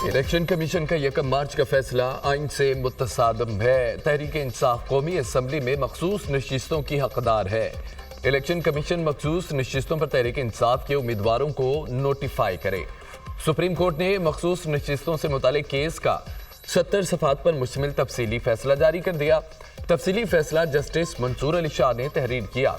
Election commission का 1 मार्च का फैसला आइन से मुतसादम है। तहरीक इंसाफ कौमी असम्बली में मखसूस नशिस्तों की हकदार है। इलेक्शन कमीशन मखसूस नशिस्तों पर तहरीक इंसाफ के उम्मीदवारों को नोटिफाई करे। सुप्रीम कोर्ट ने मखसूस नशिस्तों से मुतालिक केस का 70 सफ़ात पर मुश्तमिल तफसीली फैसला जारी कर दिया। तफसीली फैसला जस्टिस मंसूर अली शाह ने तहरीर किया।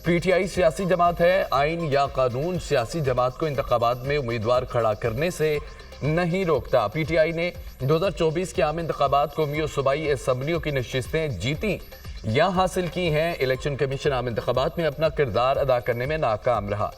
पीटीआई सियासी जमात है। आइन या कानून सियासी जमात को इंतखाबात में उम्मीदवार खड़ा करने से नहीं रोकता। पीटीआई ने 2024 के आम इंतखाबात कौमी और सूबाई असम्बलियों की नशिस्तें जीती या हासिल की हैं। इलेक्शन कमीशन आम इंतखाबात में अपना किरदार अदा करने में नाकाम रहा।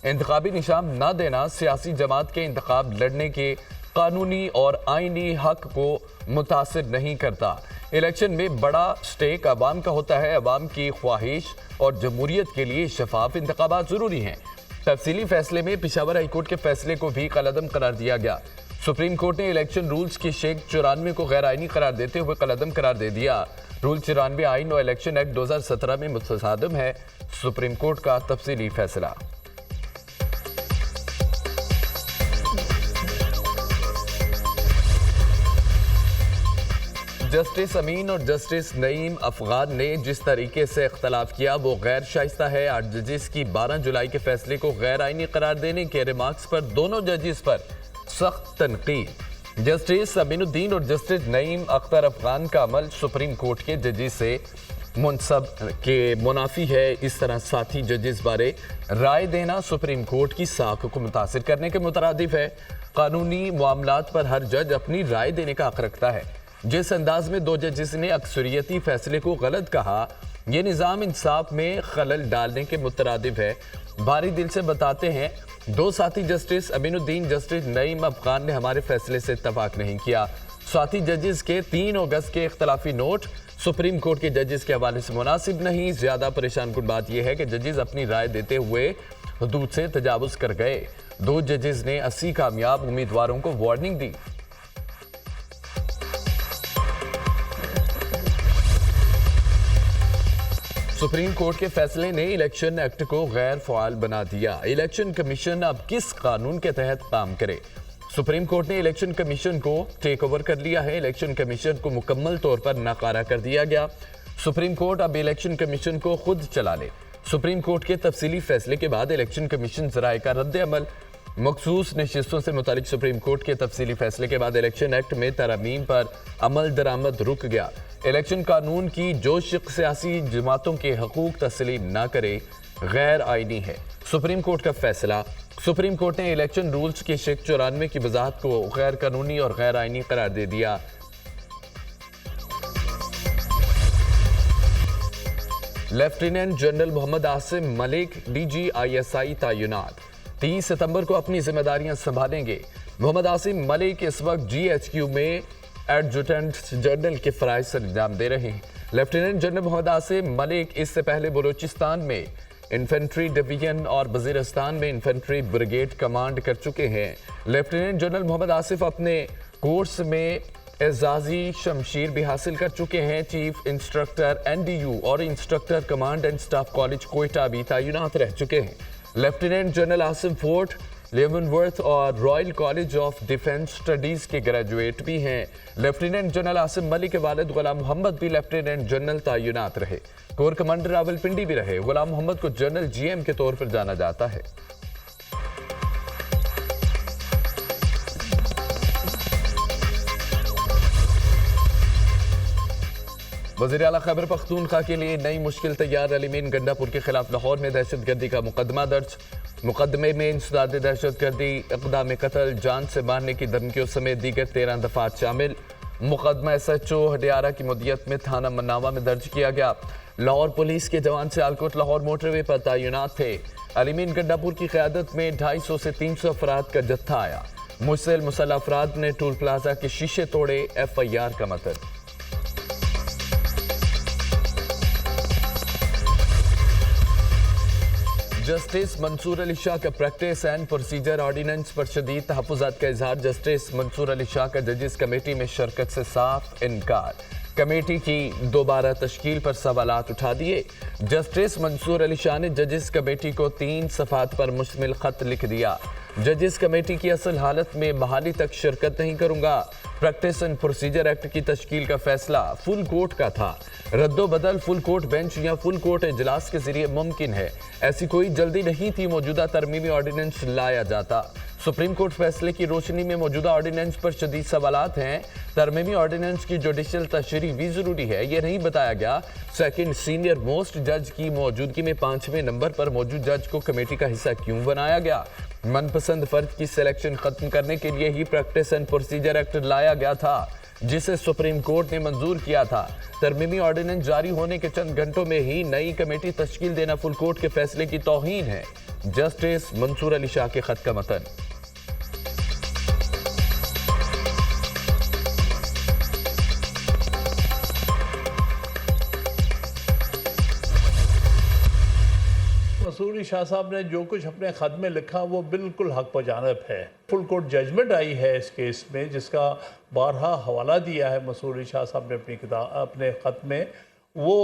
इंतखाबी निशान न देना सियासी जमात के इंतखाब लड़ने के कानूनी और आइनी हक को मुतासिर नहीं करता। इलेक्शन में बड़ा स्टेक अवाम का होता है। अवाम की ख्वाहिश और जमहूरियत के लिए शफाफ इंतखाबात जरूरी हैं। तफसीली फैसले में पेशावर हाईकोर्ट के फैसले को भी कलअदम करार दिया गया। सुप्रीम कोर्ट ने इलेक्शन रूल्स की शेख 94 को गैर आइनी करार देते हुए कलअदम करार दे दिया। रूल 94 आइन और इलेक्शन एक्ट 2017 में मुतसादिम है। सुप्रीम कोर्ट का तफसीली फैसला। जस्टिस अमीन और जस्टिस नईम अफगान ने जिस तरीके से इख्तलाफ किया वो गैर शाइस्ता है। 8 जजेस की 12 जुलाई के फैसले को गैर आइनी करार देने के रिमार्क्स पर दोनों जजेस पर सख्त तनकीद। जस्टिस अमीनुद्दीन और जस्टिस नईम अख्तर अफगान का अमल सुप्रीम कोर्ट के जजेस से मुनसब के मुनाफी है। इस तरह साथी जजेस बारे राय देना सुप्रीम कोर्ट की साख को मुतासिर करने के मुतरादिफ है। कानूनी मामलात पर हर जज अपनी राय देने का हक रखता है। जिस अंदाज में 2 जजेस ने अक्सरियती फैसले को गलत कहा, यह निज़ाम इंसाफ में खलल डालने के मुतरादिफ है। भारी दिल से बताते हैं, 2 साथी जस्टिस अमीनुद्दीन जस्टिस नईम अफगान ने हमारे फैसले से इत्तफाक नहीं किया। साथी जजेस के 3 अगस्त के इख्तलाफी नोट सुप्रीम कोर्ट के जजेस के हवाले से मुनासिब नहीं। ज्यादा परेशान कुन बात यह है कि जजेस अपनी राय देते हुए हदूद से तजावुज कर गए। 2 जजेस ने 80 कामयाब उम्मीदवारों को वार्निंग दी। सुप्रीम कोर्ट के फैसले ने इलेक्शन एक्ट को गैर फ़आल बना दिया। इलेक्शन कमीशन अब किस कानून के तहत काम करे? सुप्रीम कोर्ट ने इलेक्शन कमीशन को टेक ओवर कर लिया है। इलेक्शन कमीशन को मुकम्मल तौर पर नाकारा कर दिया गया। सुप्रीम कोर्ट अब इलेक्शन कमीशन को खुद चला ले। सुप्रीम कोर्ट के तफसीली फैसले के बाद इलेक्शन कमीशन ज़राए का रद्द अमल। मखसूस नशिस्तों से मुतालिक सुप्रीम कोर्ट के तफसीली फैसले के बाद इलेक्शन एक्ट में तरमीम पर अमल दरामद रुक गया। इलेक्शन कानून की जो शिक सियासी जमातों के हकूक तस्लीम ना करे गैर आइनी है। सुप्रीम कोर्ट का फैसला। सुप्रीम कोर्ट ने इलेक्शन रूल्स की शिक 94 की वजाहत को गैर कानूनी और गैर आइनी करार दे दिया। Lieutenant general Mohammad Asim Malik DGISI तैनात 30 सितंबर को अपनी जिम्मेदारियां संभालेंगे। मोहम्मद आसिम मलिक इस वक्त GHQ में एडजुटेंट जनरल के फराइज से अंजाम दे रहे हैं। लेफ्टिनेंट जनरल मोहम्मद आसिम मलिक इससे पहले बलूचिस्तान में इन्फेंट्री डिवीजन और वजीरिस्तान में इन्फेंट्री ब्रिगेड कमांड कर चुके हैं। लेफ्टिनेंट जनरल मोहम्मद आसिफ अपने कोर्स में एजाजी शमशीर भी हासिल कर चुके हैं। चीफ इंस्ट्रक्टर NDU और instructor command and staff college Quetta भी तैनात रह चुके हैं। लेफ्टिनेंट जनरल आसिम फोर्ट लेवनवर्थ और royal college of defence studies के ग्रेजुएट भी हैं। लेफ्टिनेंट जनरल आसिम मलिक के वालिद गुलाम मोहम्मद भी लेफ्टिनेंट जनरल तैनात रहे। कोर कमांडर रावलपिंडी भी रहे। गुलाम मोहम्मद को जनरल GM के तौर पर जाना जाता है। वज़ीर आला खैबर पख्तूनख्वा के लिए नई मुश्किल तैयार। अलीमीन गंडापुर के खिलाफ लाहौर में दहशतगर्दी का मुकदमा दर्ज। मुकदमे में इंसदाद दहशतगर्दी, इक़दाम कत्ल, जान से मारने की धमकियों समेत दीगर 13 दफात शामिल। मुकदमा SHO हडियारा की मुद्दत में थाना मन्नावा में दर्ज किया गया। लाहौर पुलिस के जवान सियालकोट लाहौर मोटरवे पर तैनात थे। अलीमीन गंडापुर की क़यादत में 250 से 300 अफराद का जत्था आया। मुश्तिल मुसल्लह अफराद ने टूल प्लाजा के शीशे तोड़े। FIR का मतलब। जस्टिस मंसूर अली शाह का प्रैक्टिस एंड प्रोसीजर ऑर्डिनेंस पर शदीद तहफ़्फ़ुज़ात का इजहार। जस्टिस मंसूर अली शाह का जजेस कमेटी में शिरकत से साफ इनकार। कमेटी की दोबारा तश्कील पर सवालात उठा दिए। जस्टिस मंसूर अली शाह ने जजेस कमेटी को 3 सफ़ात पर मुश्तमिल खत लिख दिया। जजेस कमेटी की असल हालत में बहाली तक शिरकत नहीं करूंगा। प्रैक्टिस एंड प्रोसीजर एक्ट की तश्कील का फैसला फुल कोर्ट का था। रद्दोबदल फुल कोर्ट बेंच या फुल कोर्ट इजलास के जरिए मुमकिन है। ऐसी कोई जल्दी नहीं थी, मौजूदा तरमीमी ऑर्डिनेंस लाया जाता। सुप्रीम कोर्ट फैसले की रोशनी में मौजूदा ऑर्डिनेंस पर शदीद सवालात हैं। तरमीमी ऑर्डिनेंस की जुडिशल तशरीह भी जरूरी है, ये नहीं बताया गया। सेकंड सीनियर मोस्ट जज की मौजूदगी में 5वें नंबर पर मौजूद जज को कमेटी का हिस्सा क्यों बनाया गया? मनपसंद फर्द की सिलेक्शन खत्म करने के लिए ही प्रैक्टिस एंड प्रोसीजर एक्ट लाया गया था, जिसे सुप्रीम कोर्ट ने मंजूर किया था। तरमीमी ऑर्डिनेंस जारी होने के चंद घंटों में ही नई कमेटी तश्कील देना फुल कोर्ट के फैसले की तौहीन है। जस्टिस मंसूर अली शाह के खत का मतन। मंसूर शाह साहब ने जो कुछ अपने खत में लिखा वो बिल्कुल हक पजानब है। फुल कोर्ट जजमेंट आई है इस केस में, जिसका बारहा हवाला दिया है मंसूर शाह साहब ने अपने खत में। वो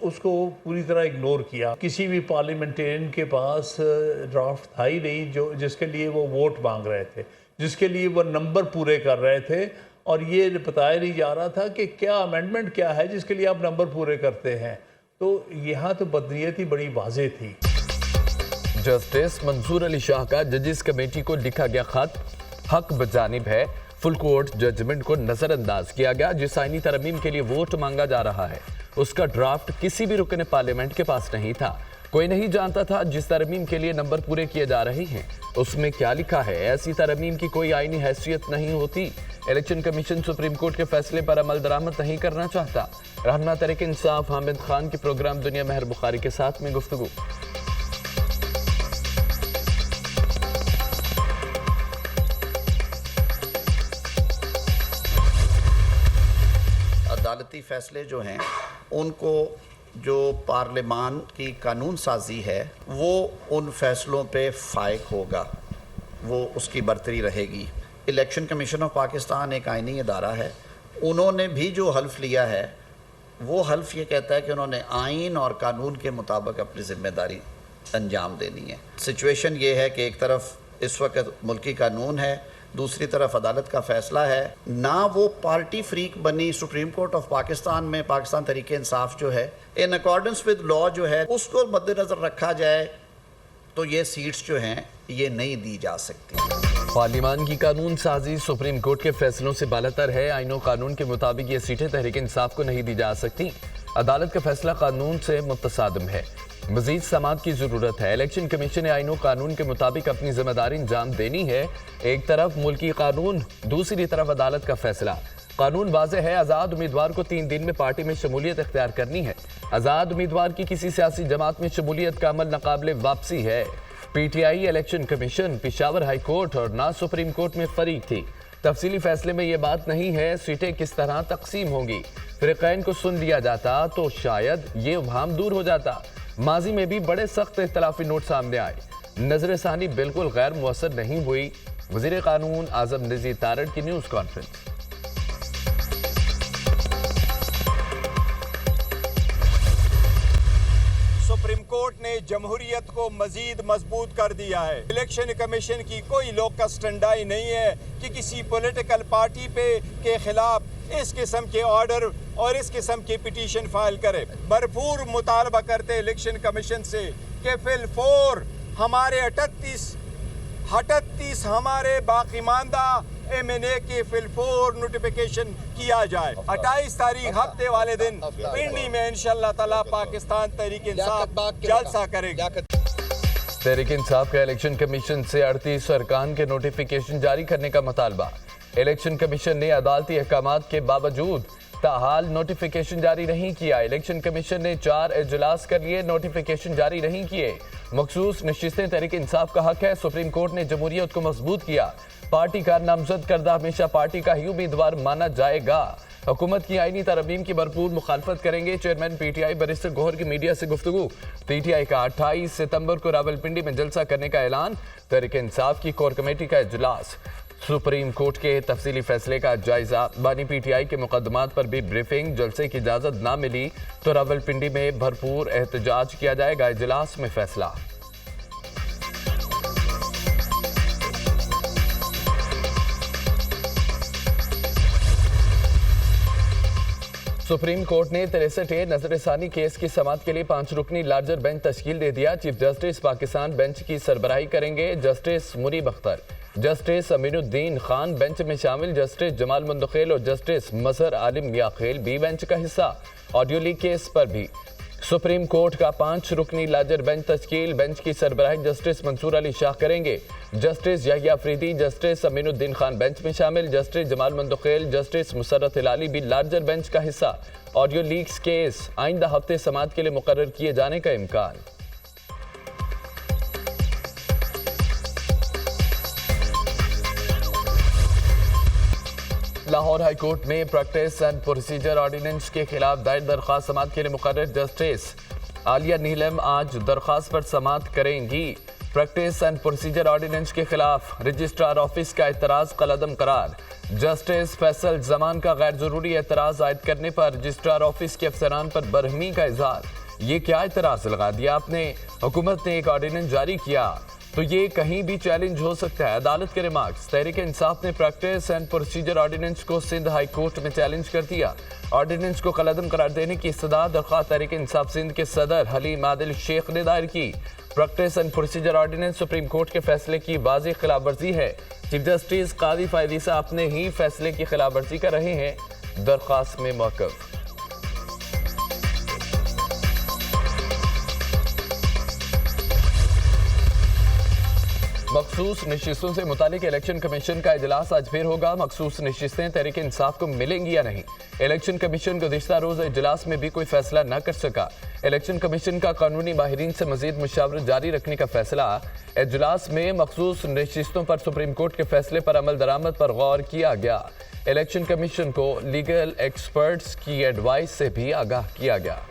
उसको पूरी तरह इग्नोर किया। किसी भी पार्लियामेंटेरियन के पास ड्राफ्ट था ही नहीं जो जिसके लिए वो वोट मांग रहे थे, जिसके लिए वो नंबर पूरे कर रहे थे, और ये बताया नहीं जा रहा था कि क्या अमेंडमेंट क्या है जिसके लिए आप नंबर पूरे करते हैं। तो यहाँ तो बदनीयत ही बड़ी वाज़ेह थी। जस्टिस मंसूर अली शाह का जजेस कमेटी को लिखा गया खत हक बजानिब है। फुल कोर्ट जजमेंट को नजरअंदाज किया गया। जिस आईनी तरमीम के लिए वोट मांगा जा रहा है उसका ड्राफ्ट किसी भी रुकन पार्लियामेंट के पास नहीं था। कोई नहीं जानता था जिस तरमीम के लिए नंबर पूरे किए जा रहे हैं उसमें क्या लिखा है। ऐसी तरमीम की कोई आईनी हैसियत नहीं होती। इलेक्शन कमीशन सुप्रीम कोर्ट के फैसले पर अमल दरामद नहीं करना चाहता। रहनुमा तहरीक इंसाफ हामिद खान के प्रोग्राम दुनिया महर बुखारी के साथ में गुफ्तगू। अदालती फैसले जो हैं उनको जो पार्लियामान की कानून साजी है वो उन फैसलों पे फायक होगा, वो उसकी बरतरी रहेगी। इलेक्शन कमीशन ऑफ पाकिस्तान एक आईनी इदारा है। उन्होंने भी जो हल्फ लिया है वो हल्फ ये कहता है कि उन्होंने आइन और कानून के मुताबिक अपनी जिम्मेदारी अंजाम देनी है। सिचुएशन ये है कि एक तरफ इस वक्त मुल्की कानून है, दूसरी तरफ अदालत का फैसला है। ना वो पार्टी फ्रीक बनी सुप्रीम कोर्ट ऑफ पाकिस्तान में पाकिस्तान तहरीक इंसाफ जो है इन अकॉर्डेंस विद लॉ जो है उसको मद्देनजर रखा जाए तो ये सीट्स जो हैं ये नहीं दी जा सकती। पार्लियामान की कानून साजी सुप्रीम कोर्ट के फैसलों से बालातर है। आईनो कानून के मुताबिक ये सीटें तहरीक इंसाफ को नहीं दी जा सकती। अदालत का फैसला कानून से मुतसादिम है। मजीद समाअत की जरूरत है। इलेक्शन कमीशन ने आईनो कानून के मुताबिक अपनी जिम्मेदारी अंजाम देनी है। एक तरफ मुल्की कानून, दूसरी तरफ अदालत का फैसला। कानून वाज़ेह है, आज़ाद उम्मीदवार को 3 दिन में पार्टी में शमूलियत इख्तियार करनी है। आज़ाद उम्मीदवार की किसी सियासी जमात में शमूलियत का अमल नाकाबिले वापसी है। PTI, election commission, Peshawar high court और ना सुप्रीम कोर्ट में फरीक थी। तफसीली फैसले में ये बात नहीं है सीटें किस तरह तकसीम होंगी। फ़िरक़ैन को सुन लिया जाता तो शायद ये इब्हाम दूर हो जाता। माजी में भी बड़े सख्त इख्तलाफी नोट सामने आए, नजर सानी बिल्कुल गैर मुअस्सर नहीं हुई। वज़ीर कानून आज़म नज़ीर तारड़ की न्यूज़ कॉन्फ्रेंस। सुप्रीम कोर्ट ने जमहूरियत को मजीद मजबूत कर दिया है। इलेक्शन कमीशन की कोई लोकस टंडाई नहीं है कि किसी पॉलिटिकल पार्टी पे के खिलाफ इस किस्म के ऑर्डर और इस किस्म की पिटीशन फाइल करे। भरपूर मुतालबा करते इलेक्शन कमीशन से कि फिल-4 हमारे 38 हमारे बाकीमानदा MNA के फिल-4 नोटिफिकेशन किया जाए। 28 तारीख हफ्ते वाले दिन पिंडी में इंशाअल्लाह ताला पाकिस्तान तहरीक इंसाफ जलसा करेगी। तहरीक इंसाफ का इलेक्शन कमीशन से 38 अरकान के नोटिफिकेशन जारी करने का मुतालबा। इलेक्शन कमीशन ने अदालती अहकामात के बावजूद ताहाल नोटिफिकेशन जारी नहीं किया। इलेक्शन कमीशन ने 4 इजलास कर लिए, नोटिफिकेशन जारी नहीं किए। मखसूस नशिस्तें तहरीक इंसाफ का हक है। सुप्रीम कोर्ट ने जमहूरियत को मजबूत किया। पार्टी का नामजद करदा हमेशा पार्टी का ही उम्मीदवार माना जाएगा। हुकूमत की आईनी तरमीम की भरपूर मुखालफत करेंगे। चेयरमैन PTI बैरिस्टर गौहर की मीडिया से गुफ्तगू। PTI का 28 सितंबर को रावलपिंडी में जलसा करने का ऐलान। तहरीक इंसाफ की कोर कमेटी का इजलास। सुप्रीम कोर्ट के तफसीली फैसले का जायजा। बानी PTI के मुकदमात पर भी ब्रीफिंग। जलसे की इजाजत ना मिली तो रावलपिंडी में भरपूर एहतजाज किया जाएगा। इजलास में फैसला। सुप्रीम कोर्ट ने 63 नजरसानी केस की समाअत के लिए 5 रुकनी लार्जर बेंच तश्कील दे दिया। चीफ जस्टिस पाकिस्तान बेंच की सरबराही करेंगे justice Munib Akhtar, justice Aminuddin Khan bench में शामिल, जस्टिस जमाल मुंदखेल और जस्टिस मजहर आलिम मियाखेल भी बेंच का हिस्सा। ऑडियो लीक केस पर भी सुप्रीम कोर्ट का 5 रुकनी लार्जर बेंच तश्कील, बेंच की सरबराही जस्टिस मंसूर अली शाह करेंगे, justice Yahya Afridi, justice Aminuddin Khan bench में शामिल, जस्टिस जमाल मुंदखेल, जस्टिस मुसर्रत हिलाली भी लार्जर बेंच का हिस्सा। ऑडियो लीक्स केस आइंदा हफ्ते समाअत के लिए मुकर्रर किए जाने का इम्कान। लाहौर हाई कोर्ट में प्रैक्टिस एंड प्रोसीजर ऑर्डिनेंस के खिलाफ दायर दरख्वास्त समाअत के लिए मुकर्रर जस्टिस आलिया नीलम आज दरख्वास्त पर समाअत करेंगी। प्रैक्टिस एंड प्रोसीजर ऑर्डिनेंस के खिलाफ रजिस्ट्रार ऑफिस का एतराज कलअदम करार। जस्टिस फैसल जमान का गैर जरूरी एतराज आयद करने पर रजिस्ट्रार ऑफिस के अफसरान पर बरहमी का इजहार। ये क्या एतराज लगा दिया आपने? हुकूमत ने एक ऑर्डिनेंस जारी किया तो ये कहीं भी चैलेंज हो सकता है। अदालत के रिमार्क्स। तहरीक इंसाफ ने प्रैक्टिस एंड प्रोसीजर ऑर्डिनेंस को सिंध हाई कोर्ट में चैलेंज कर दिया। ऑर्डिनेंस को कलअदम करार देने की इस्तदा दरख्वास्त तहरीक इंसाफ सिंध के सदर हलीम आदिल शेख ने दायर की। Practice and procedure ordinance supreme court के फैसले की वाज़ेह खिलाफ वर्जी है। चीफ जस्टिस कादी फायदीसा अपने ही फैसले की खिलाफ वर्जी कर रहे हैं। दरख्वास्त में मौक़िफ़। मखसूस नशिस्तों से मुतालिक इलेक्शन कमीशन का इजलास आज फिर होगा। मखसूस नशिस्तें तहरीक इंसाफ को मिलेंगी या नहीं, इलेक्शन कमीशन गुज़िश्ता रोज़ इजलास में भी कोई फैसला न कर सका। इलेक्शन कमीशन का कानूनी माहिरीन से मजीद मुशावरत जारी रखने का फैसला। इजलास में मखसूस नशिस्तों पर सुप्रीम कोर्ट के फैसले पर अमल दरामद पर गौर किया गया। इलेक्शन कमीशन को लीगल एक्सपर्ट्स की एडवाइस से भी आगाह किया गया।